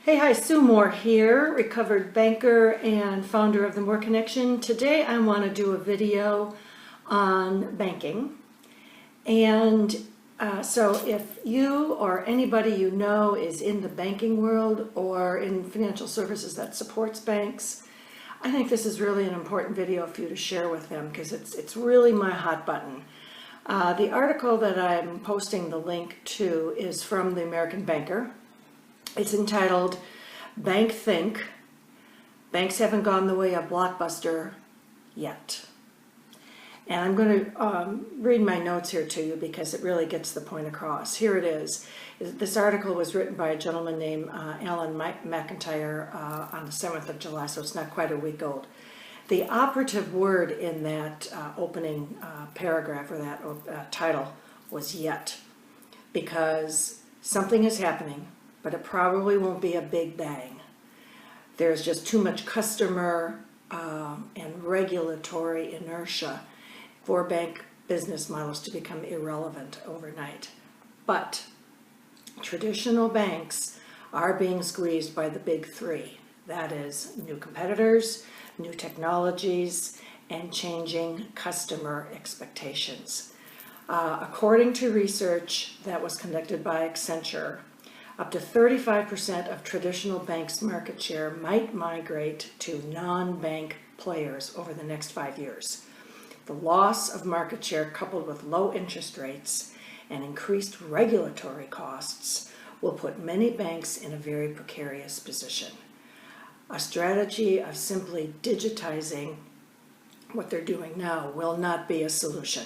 Hey, hi, Sue Moore here, recovered banker and founder of the Moore Connection. Today I want to do a video on banking. And so if you or anybody you know is in the banking world or in financial services that supports banks, I think this is really an important video for you to share with them because it's really my hot button. The article that I'm posting the link to is from the American Banker. It's entitled, Bank Think, Banks Haven't Gone the Way of Blockbuster Yet. And I'm going to read my notes here to you because it really gets the point across. Here it is. This article was written by a gentleman named Alan McIntyre on the 7th of July, so it's not quite a week old. The operative word in that opening paragraph or that title was yet, because something is happening, but it probably won't be a big bang. There's just too much customer and regulatory inertia for bank business models to become irrelevant overnight. But traditional banks are being squeezed by the big three. That is new competitors, new technologies, and changing customer expectations. According to research that was conducted by Accenture, up to 35% of traditional banks' market share might migrate to non-bank players over the next 5 years. The loss of market share, coupled with low interest rates and increased regulatory costs, will put many banks in a very precarious position. A strategy of simply digitizing what they're doing now will not be a solution.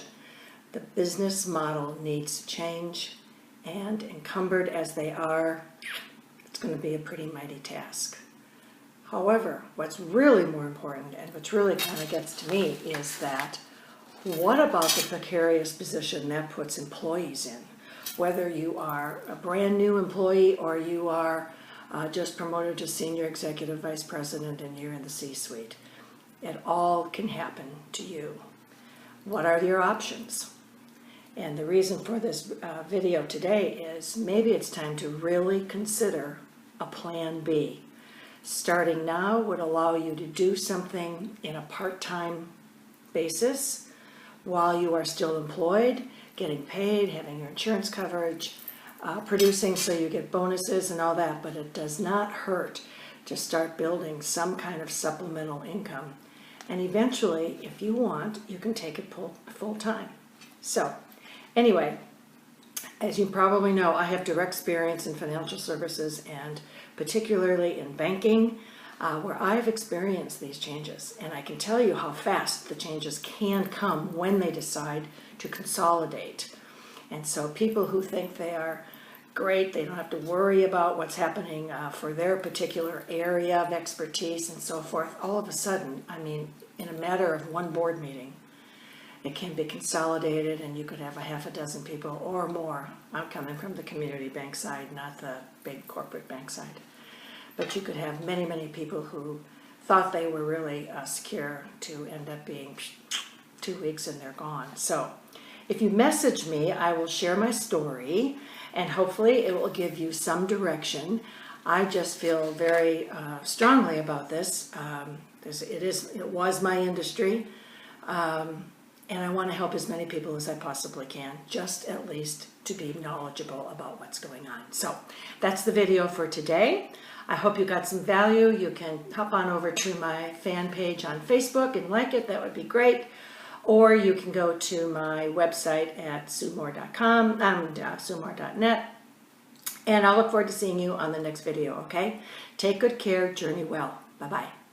The business model needs to change, and encumbered as they are, it's going to be a pretty mighty task. However, what's really more important and what really kind of gets to me is that what about the precarious position that puts employees in? Whether you are a brand new employee or you are just promoted to senior executive vice president and you're in the C-suite, it all can happen to you. What are your options? And the reason for this video today is maybe it's time to really consider a plan B. Starting now would allow you to do something in a part-time basis while you are still employed, getting paid, having your insurance coverage, producing so you get bonuses and all that, but it does not hurt to start building some kind of supplemental income. And eventually, if you want, you can take it full-time. So, anyway, as you probably know, I have direct experience in financial services and particularly in banking, where I've experienced these changes. And I can tell you how fast the changes can come when they decide to consolidate. And so people who think they are great, they don't have to worry about what's happening for their particular area of expertise and so forth, all of a sudden, I mean, in a matter of one board meeting, it can be consolidated and you could have a half a dozen people or more. I'm coming from the community bank side, not the big corporate bank side. But you could have many, many people who thought they were really secure to end up being 2 weeks and they're gone. So if you message me, I will share my story and hopefully it will give you some direction. I just feel very strongly about this. It was my industry. And I want to help as many people as I possibly can, just at least to be knowledgeable about what's going on. So that's the video for today. I hope you got some value. You can hop on over to my fan page on Facebook and like it. That would be great. Or you can go to my website at suemore.com, suemore.net. And I'll look forward to seeing you on the next video, okay? Take good care. Journey well. Bye-bye.